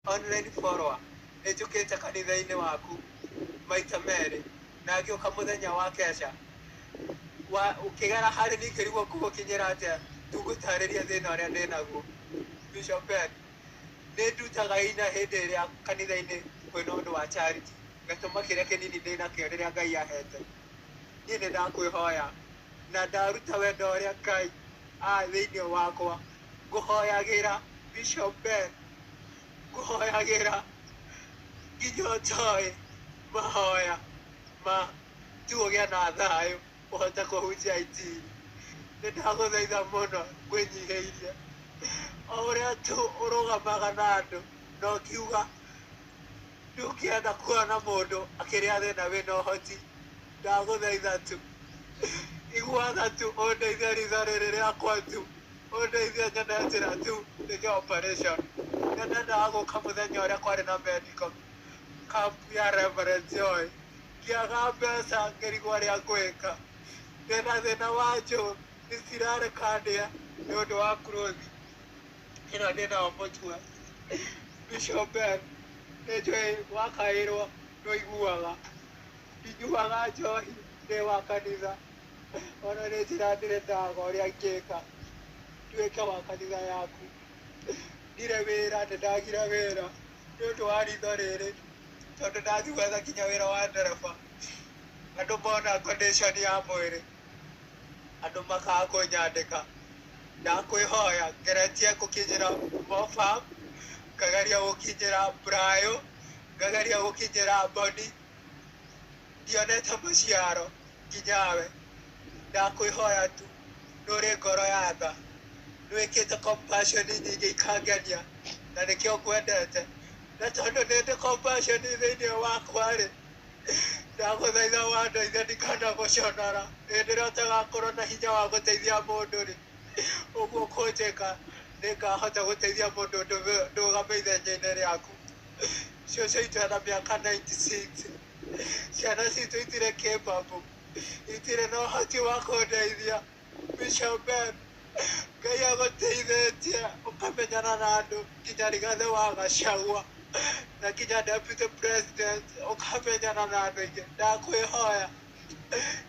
online follower ejukite kanitha-ini waku maita meri na ngioka muthenya wa kesha wa ukigara hari ni kirigwo kugukinyira atia tugutariria thina uria ndinaguo Bishop Ben ni ndutaga ina hindi iria kanitha-ini kwina undu wa charity gatuma kiria kinini ndina kio riria Ngai ahete ni ni ndakwihoya na ndaruta wendo uria Ngai thiini wakwa nguhoyagira Bishop Ben nguhoyagira nginya toi mahoya ma tuogia na thayo uhota kuhunjia injiri ni ndaguthaitha muno ngwinyihiirie o uria tu urugamaga na andu na ukiuga ndukienda kuona mundu akiria thina wina uhoti ndaguthaitha tu igwatha tu undeithia ritho riri riakwa tu undeithia nyone njira tu nige operation ndendaga guka muthenya uria kwari na medical camp ya Reverend Joy kiaga mbeca ngirigwo ria gwika ndena thina wa nju nisirarekandia ni undu wa kurothi ino ndina mutua Bishop Ben nejwe wakairwo ndoiguaga ndinyuaga njohi ndi wa kanitha ona ni njira ndirendaga uria ngika nduike wa kanitha yaku ndire wira ndagira wira ni undu wa ritho riri tondu ndathiwetha kinya wira wa ndereba andu mona condition ya mwiri andu makaga kunyandika ndakwihoya ngeretie gukinyira Mofam ngagaria gukinyira Brayo ngagaria gukinyira Boni ndionete maciaro nginyawe ndakwihoya tu nuri ngoro ya tha nwikite compassion nyingi ikangenia na nikio kwendete na tondu nindi compassion thiini wakwa ri ndaguthaitha wandeithia ndikana guconora hindi ria utagakorwo na hinya wa guteithia mundu ri uguo kunjika nikahota guteithia mundu ndugame ithenya-ini riaku ciocio itu ena miaka 96 ciana citu itire capable itire na uhoti wa kundeithia Bishop Ben Ngai aguteithitie ukamenyana na andu nginya Rigathi wa Gachagua na nginya Deputy President ukamenyana na andu aingi ndakwihoya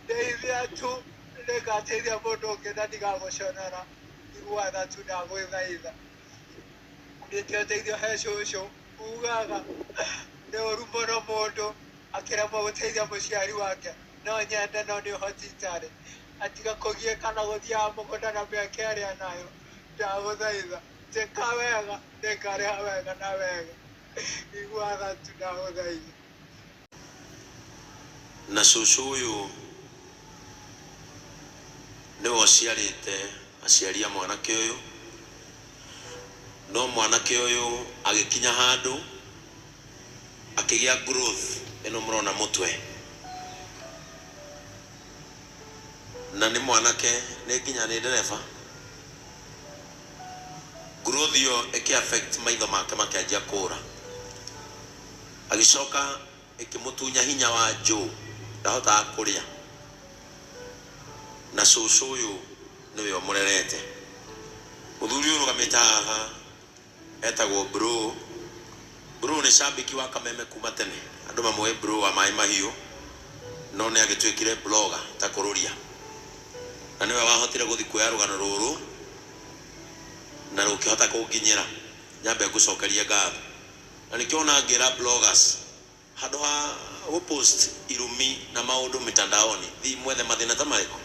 ndeithia tu ndigateithia mundu ungi na ndigaguconora igwatha tu ndagwithaitha ndikio teithio he cucu ugaga ni uru muno mundu akiremwo guteithia muciari wake no nyende no ni uhoti itari atiga kugieka na guthia mugunda na miaka iria nayo ndaguthaitha njika wega ndikariha wega na wega igwatha tu ndaguthaitha na cucu uyu niwe uciarite aciaria mwanake uyu no mwanake uyu agikinya handu akigia growth ino murona mutwe na ni mwanake ni nginya ni dereva growth yo eki affect maitho make makianjia kura agicoka ikimutunya hinya wa nju ndahota kuria na cucu uyu niwe umurerete muthuri uyu rugamite haha etagwo bro ni shabiki wa Kameme kuma tene andu mamwe bro wa mai mahiu no ni agitwikire blogger ta kururia na niwe wahotire guthi kuya rugano ruru na rukihota kunginyira nyambe gucokeria ngatho na nikiona ngira bloggers handu ha post irumi na maundu mitandaoni thi mwethe mathina ta mariko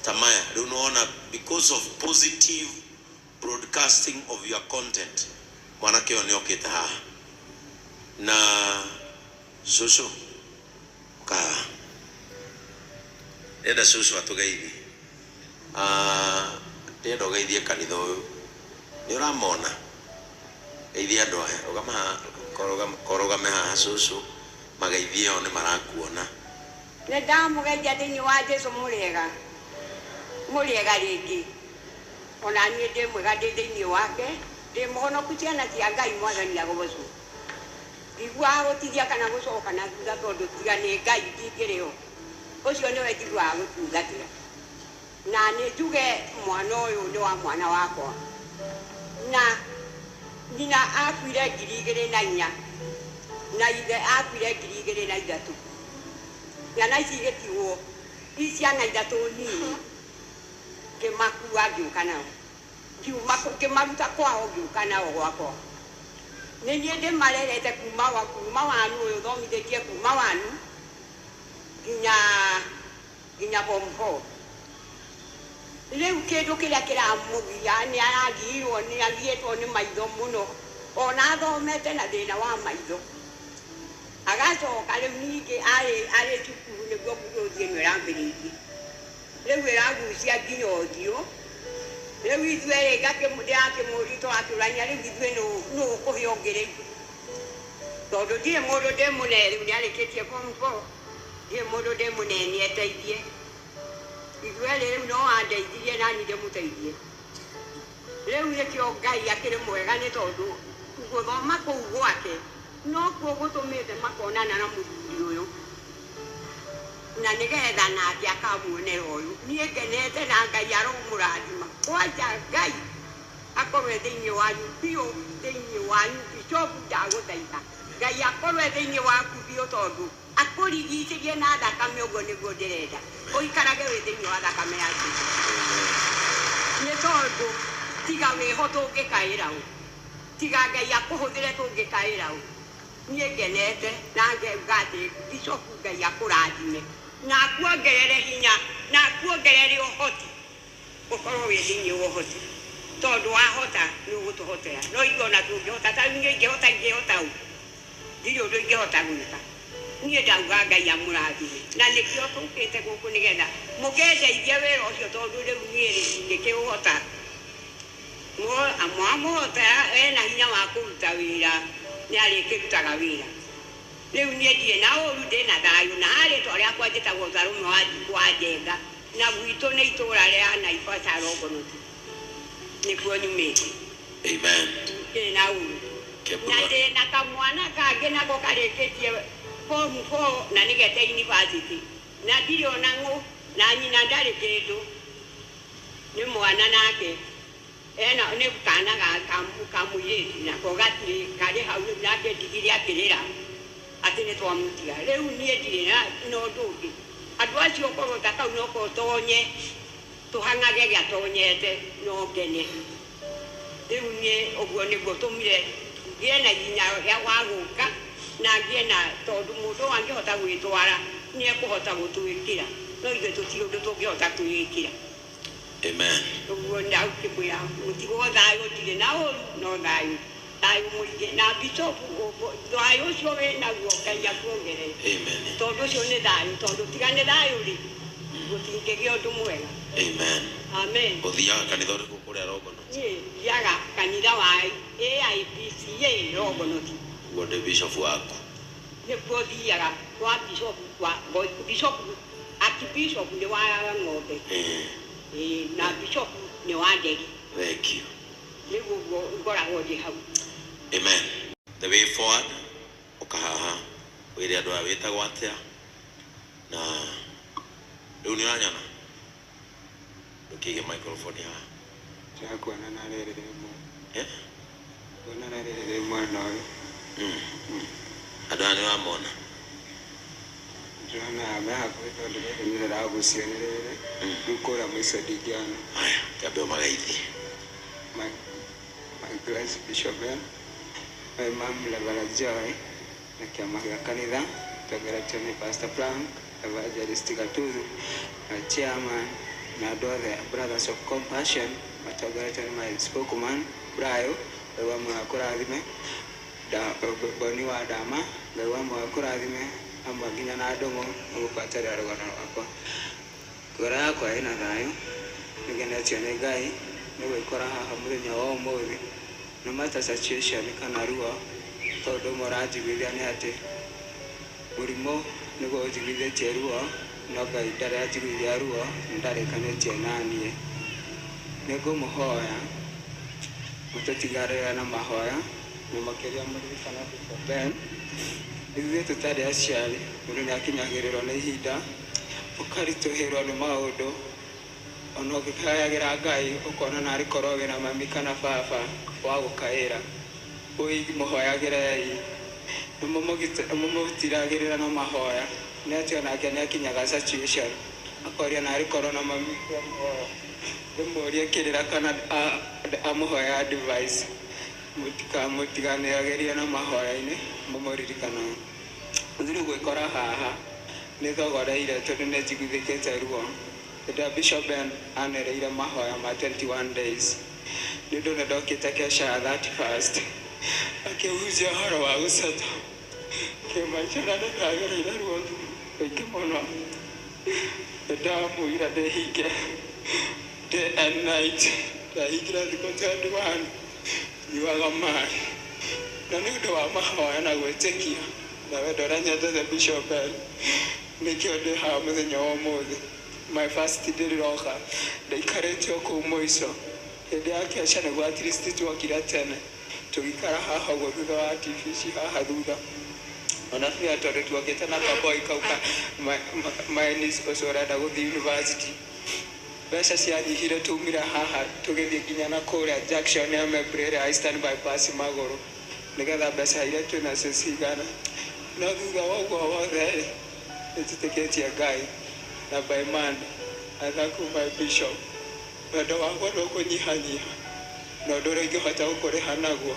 tamaya riu nuona because of positive broadcasting of your content mwanake uyu niokite haha na cucu ka enda cucu atugeithie ndenda ugeithie kanitha uyu ni uramona geithia andu aya korogame haha cucu mageithie o ni marakuona ni ndamugeithia thiini wa Jesu muriega ringi ona nie ndi mwega ndi thiini wake ndi muhonoku ciana cia Ngai mwathani agobocu igua gutithia kana gucoka na thutha tondu tiga ni Ngai ndingiriho ucio niwe njiguaga gutungatira na ni njuge mwana uyu ni wa mwana wakwa na nyina akuire 2004 na ithe akuire 2003 ciana ici igĩtigwo ciana ithatũ nini ngĩmakua ngĩũka nao ngĩmaruta kwao ngĩũka nao gwakwa nĩ niĩ ndĩmarerete kuma wanu ũyũ thomithĩtie kuma wanu nginya form 4 rĩu kĩndũ kĩrĩa kĩramũgia nĩ aragiirwo nĩ agiĩtwo nĩ maitho mũno ona athomete na thĩna wa maitho agacoka rĩu ningĩ arĩ cukuru nĩguo mũgũthiĩ nĩ ĩrambĩrĩirie rĩu ĩragucia nginya ũthiũ rĩu ithuĩ rĩ ndĩrakĩmũria tũrakĩũrania rĩu ithuĩ nũ ũkũhe ũngĩ rĩu tondũ ndirĩ mũndũ ndĩ mũnene rĩu nĩarĩkĩtie form 4 ndirĩ mũndũ ndĩ mũnene eteithie ithuĩ rĩu no andeithirie nani ndĩmũteithie rĩu nĩkĩo Ngai akĩrĩ mwega nĩ tondũ gũthoma kũu gwake no kuo gũtũmĩte makonana na mũthuri ũyũ na nĩgetha nake akamuonera ũyũ niĩ ngenete na Ngai aromũrathima kwanja Ngai akorwe thĩinĩ wanyu biũ thĩinĩ wanyu Bishop ndagũthaitha Ngai akorwe thĩinĩ waku biũ tondũ akũrigicĩrie na thakame ũguo nĩguo ndĩrenda ũikarage wĩ thĩinĩ wa thakame yaku nĩ tondũ tiga wĩho tũngĩkaĩra ũ tiga Ngai akũhũthĩre tũngĩkaĩra ũ niĩ ngenete na ngauga atĩ Bishop Ngai akũrathime na akuongerere hinya na akuongerere ũhoti ũkorwo wĩ thĩinĩ wa ũhoti tondũ wahota nĩ ũgũtũhotera no igona tũngĩhota ta niĩ ingĩhota ũ ndirĩ ũndũ ingĩhota gwĩka niĩ ndauga Ngai amũrathime na nĩkĩo tũkĩte gũkũ nĩgetha mũkendeithie wĩra ũcio tondũ rĩu niĩ ndĩkĩũhota amũhota ena hinya wa kũruta wĩra nĩ arĩkĩrutaga wĩra rĩu niĩ ndirĩ na ũru ndĩ na thayũ na rĩtwa rĩakwa njĩtagwo Zarũme wa Njenga na gwitũ nĩ itũũra rĩa Naivasha Longonot nĩkuo nyumĩte amen ndĩ na ũru na ndĩ na kamwana kangĩ nako karĩkĩtie form 4 na nĩgete university na ndirĩ ona ngũ na nyina ndarĩ kĩndũ nĩ mwana nake ena nĩ kana kamũirĩtu nako gatirĩ karĩ hau nake ndigire akĩrĩra atĩ nĩ twamũtiga rĩu niĩ ndirĩ na ũndũ ũngĩ andũ acio korwo ta kau no tonye tũhang'age gĩatonyete no ngene rĩu niĩ ũguo nĩguo tũmire ngĩe na hinya wa gũka na ngĩe na tondũ mũndũ angĩhota gwĩtwara nĩ ekũhota gũtwĩkĩra no ithuĩ tũtirĩ ũndũ tũngĩhota kwĩĩkĩra amen ũguo ndakĩkwĩra mũtigwo thayũ ndirĩ na ũru no thayũ mũingĩ na Bishop thayũ ũcio wĩ naguo Ngai akuongerere amen tondũ ũcio nĩ thayũ tondũ tiga nĩ thayũ rĩ gũtingĩgĩa ũndũ mwega amen amen ũthiaga kanitha ũrĩkũ kũrĩa Longonot niĩ thiaga kanitha wa AIPCA Longonot guo ndĩ Bishop waku nĩkuo thiaga kwa Bishop Archbishop nĩ wa Ng'ombe na Bishop nĩ wa Nderi thank you nĩguo ngoragwo ndĩ hau amen the way forward ũkahaha wĩre andũ aya wĩtagwo atĩa na rĩu nĩ ũranyona ndũkĩige microphone haha Chakuona na rĩrĩ rĩmwe kuona na rĩrĩ rĩmwe no andũ aya nĩ wamona ndĩrona me hakuhĩ tondũ rĩrĩ nĩ rĩragucio nĩ rĩrĩ rĩu kũrĩa mũico ndingĩona aya kĩambe ũmagaithie my grace Bishop my mom Reverend Joy na kĩama gĩa kanitha tũgeretio nĩ Pastor Frank Evangelist Gatuzu na chairman na andũ othe Brothers of Compassion matũgeretio nĩ my spokesman Brayo Ngai wa Mungu akũrathime Boni wa Dama Ngai wa Mungu akũrathime amwe nginya na ndũng'ũ ũgũbatara rũgano rwakwa ngoro yakwa ĩna thayũ nĩngenetio nĩ Ngai nĩ gwĩkora haha mũthenya wa ũmũthĩ no matter situation kana ruo tondũ mũranjiguithia nĩ atĩ mũrimũ nĩguo ũnjiguithĩtie ruo no Ngai ndarĩ anjiguithia ruo ndarĩkanĩtie na niĩ nĩngũmũhoya mũtũtigarĩre na mahoya na makĩria mũririkana Bishop Ben ithuĩ tũtarĩ aciari mũndũ nĩ akinyagĩrĩrwo nĩ ihinda ũkaritũhĩrwo nĩ maũndũ ona ũngĩkayagĩra Ngai ũkona narĩ korwo wĩna mami kana baba wa gũkaĩra ui muhoyagirei mumutiragirira na mahoya neti onake niakinyaga situation akoria nari corona mami ndimurie kirira kana amuhoya advice mutiganeageria na mahoya-ini mumuririkana thiri gwikora haha nithogoreire tondu nejiguthikite ruo the bishop anereire mahoya ma 21 days nindo ndokite kesha 31st akihuzia horo wa guceta kemachana ndagereire ruo kaingĩ mũno ndamwĩra ndĩhinge day and night ndahingira thikũ 21 nyuaga maĩ na nĩ ũndũ wa mahoya na gwĩtĩkia na wendo ũrĩa nyendete Bishop nĩkĩo ndĩ haha mũthenya wa ũmũthĩ my first ndĩroka ndaikarĩte o kũu mũico hĩndĩ ya kesha nĩguo at least twokire tene tũgĩikara haha ũguo thutha wa TV haha thutha ona tuya tondũ tuokĩte na kaboi kau mainis ũcio ũrenda gũthiĩ university mbeca cianyihire tumire haha tũgĩthiĩ nginya na kũrĩa junction ya Membrere Eastern bypass magũrũ nĩgetha mbeca iria twĩnacio cigana no thutha wa ũguo wothe nĩtwĩtĩkĩtie Ngai na by Monday I thank you my bishop wendo wakwa ndũkũnyihanyiha na ũndũ ũrĩa ingĩhota gũkũrĩha naguo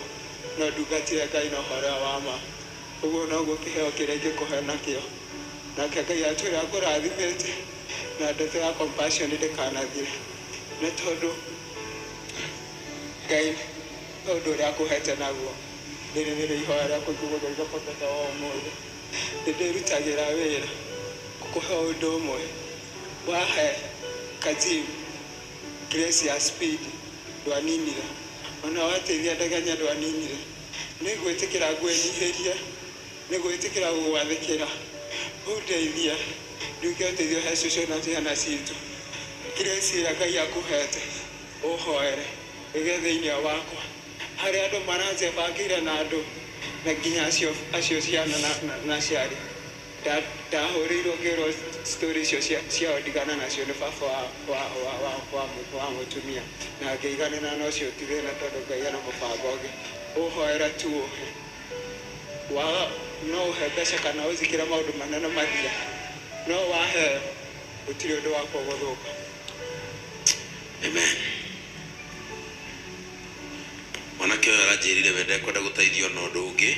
no ndungatĩre Ngai na ũhoro wa ma ũguo noguo kĩheo kĩrĩa ingĩkũhe nakĩo nake Ngai atwĩra akũrathimĩte na ndeto ya compassion ndĩkanathire nĩ tondũ Ngai ũndũ ũrĩa akũhete naguo rĩrĩ nĩrĩo ihoya rĩakwa ingĩgũthaitha mũthenya wa ũmũthĩ ndĩrutagĩra wĩra gũkũhe ũndũ ũmwe wahe Kajim grace ya speed ndwaninire ona wateithia ndegenya ndwaninire nĩngwĩtĩkĩra ngwĩnyihĩrie nĩngwĩtĩkĩra gũgwathĩkĩra ũndeithie nduke ũteithio he cũcũ na ciana citũ grace ĩrĩa Ngai akũhete ũhoere ĩge thĩinĩ wakwa harĩa andũ maranjebangĩire na andũ na nginya acio ciana na ciari ndahũrĩirwo ngĩrwo story icio ciao ndigana nacio nĩ baba wa mũtumia na ngĩiganĩra na ũcio ti thĩna tondũ Ngai ena mũbango ũngĩ ũhoera tu ũhe no ũhe mbeca kana ũthikĩre maũndũ manene mathia no waheo gũtirĩ ũndũ wakwa gũthũka. Amen. Mwanake ũyũ aranjĩrire we ndekwenda gũteithio na ũndũ ũngĩ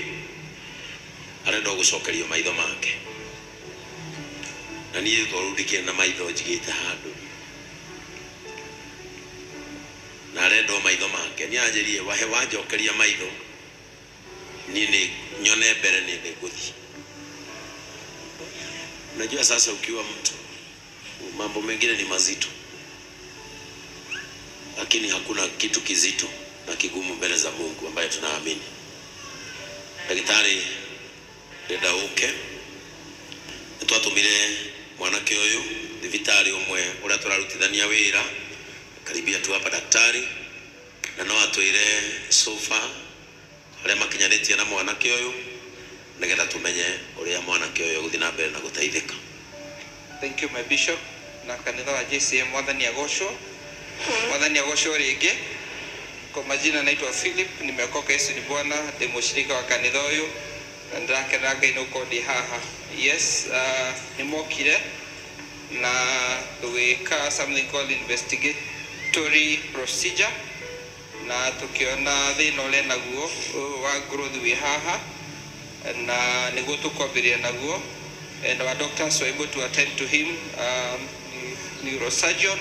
arenda gũcokerio maitho make na niĩ rĩu ndikĩrĩ na maitho njigĩte handũ na arenda maitho make nĩanjĩrire wahe wanjokeria maitho niĩ nĩ nyone mbere nĩ ngũthiĩ. Unajua sasa ukiwa mtu mambo mengine ni mazito lakini hakuna kitu kizito na kigumu mbele za Mungu ambaye tunaamini. Daktari renda uke nitwatumire mwanake uyu thibitari umwe uria turarutithania wira karibia tu hapa daktari na no atwire sofa aria makinyanitie na mwanake uyu nigetha tumenye uria mwanake uyu guthi na mbere na guteithika. Thank you my bishop na kanitha wa JCM mwathani agocwo ringi. Kwa majina naitwa Philip, nimeokoka Yesu ni Bwana, ndi mushirika wa kanitha uyu na ndakena Ngai nuko ndi haha. Yes, nimokire na tuweka something called investigatory procedure na tukiona thina ule naguo wa growth wi haha na niguo tukwambiria naguo and our doctors were able to attend to him, neurosurgeon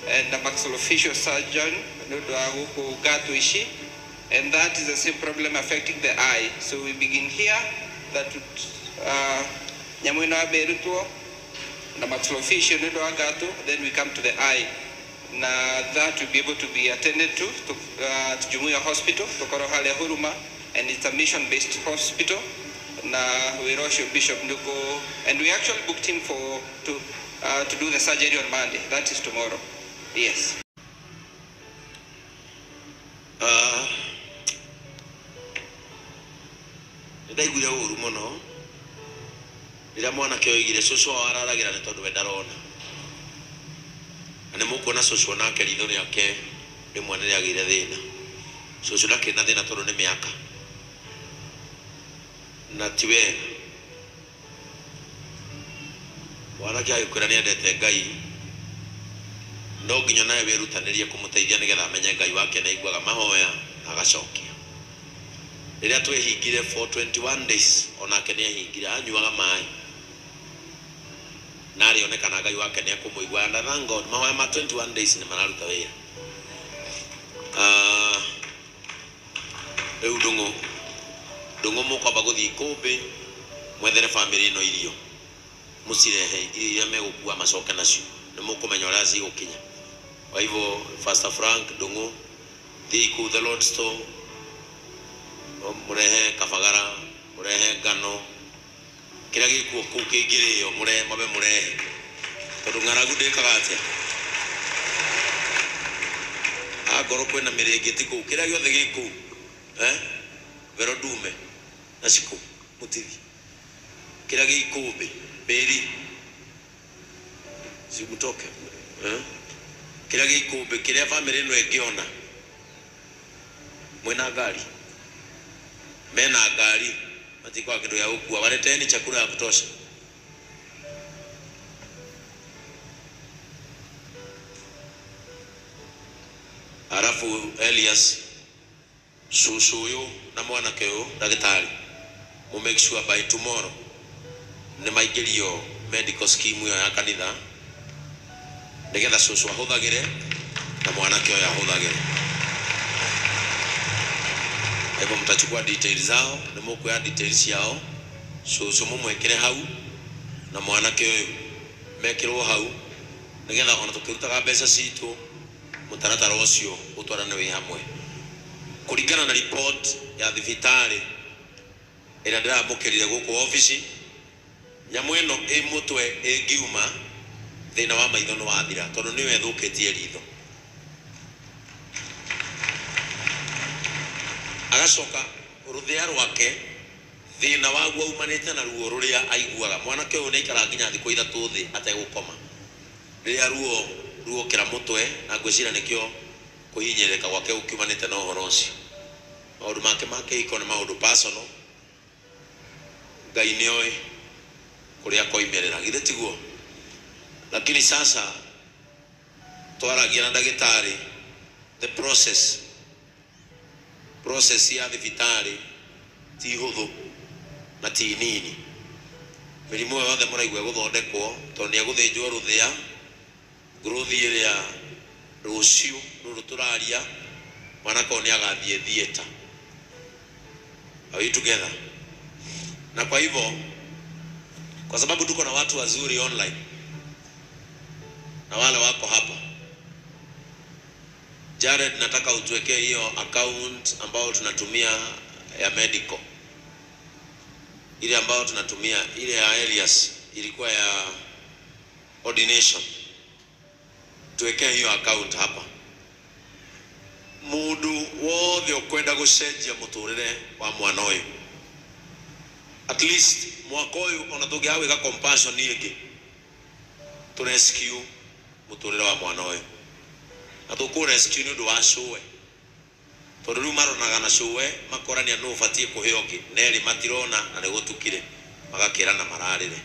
and a maxillofacial surgeon and that is the same problem affecting the eye. So we begin here that nyamwina beruto na maxillofacial then we come to the eye. Now that will be able to be attended to Jumuiya Hospital, Tokoro Hale Huruma, and it's a mission-based hospital. Now we rush your Bishop Nduko, and we actually booked him to do the surgery on Monday. That is tomorrow. Yes. Ndaiguire ũru mũno rĩrĩa mwanake oigire cũcũ wao araragira nĩ tondũ we ndarona na nĩ mũkuona cũcũ nake ritho rĩake rĩmwe nĩ rĩagĩire thĩna. Cũcũ ndarĩ na thĩna tondũ nĩ mĩaka na tiwe wana kia kwira ni endete Ngai no nginya nawe wirutanirie kumuteithia nigetha amenye Ngai wake na iguaga mahoya agacokia riria twehingire for 21 days onake ni ehingire anyuaga mai na arionekana Ngai wake ni akumuigua and thank God mahoya ma 21 days ni mararuta wira eu ndungu mukwamba guthii kumbi mwethere family ino irio musirehe iria megukua macoke nacio ni mukumenya uria cigukinya kwa hivyo Pastor Frank ndungu thii ku the Lord store murehe kabagara murehe ngano kira gikuo ku kingirio murehe tondu ng'aragu ndikaga atia agoro kwena mirengeti ku kira giothe giku vero dume na siku mutivi kira gikumbi beri simutoke kira gikumbi kira family no engiona mwena gari mena gari matiko akindo ya ukua waleteni chakula ya kutosha arafu Elias susuyo na mwana keo dagitari mu make sure by tomorrow ne maigerio medical scheme ya kanitha nigetha susu ahuthagire na mwana keo ya ahuthagire ebo mtachukua details zao ne mukuya details yao susu mumwekere hau na mwana keo mekirwo hau nigetha ona tukirutaga mbeca citu mutaratara ucio utwarane wi hamwe kuringana na report ya thibitari ira ndiramukirire guku office nyamu ino imutwe ingiuma thina wa maitho no wathira tondu niwe thukitie ritho agacoka ruthia rwake thina waguo umanite na ruo ruria aiguaga mwanake uyu nikara nginya thikũ 3 thi ategukoma riria ruo kira mutwe na ngwicira nikio kuhinyereka gwake ukiumanite na uhoro ucio maundu make iko ni maundu personal Ngai nioi kuria koimerera githe tiguo lakini sasa twaragia na ndagitari the process ya thibitari ti huthu na ti nini mirimu yothe muraigua guthondekwo tondu ni aguthinjwo ruthia growth iria rucio ruru turaria mwanako ni agathie theater are we together na kwa hivyo kwa sababu tuko na watu wazuri online na wale wako hapa Jared nataka utuwekee hiyo account ambao tunatumia ya medical ile ambao tunatumia ile ya Elias ilikuwa ya ordination tuwekee hiyo account hapa mundu wothe ukwenda gucenjia muturire wa mwana uyu at least mwaka uyu ona tungiawika compassion ingi to rescue muturire wa mwana uyu na tuku rescue ndu wa showe tondu riu maronaga na showe makorania no ubatie kuheo ngi neri matirona na nigutukire magakirana mararire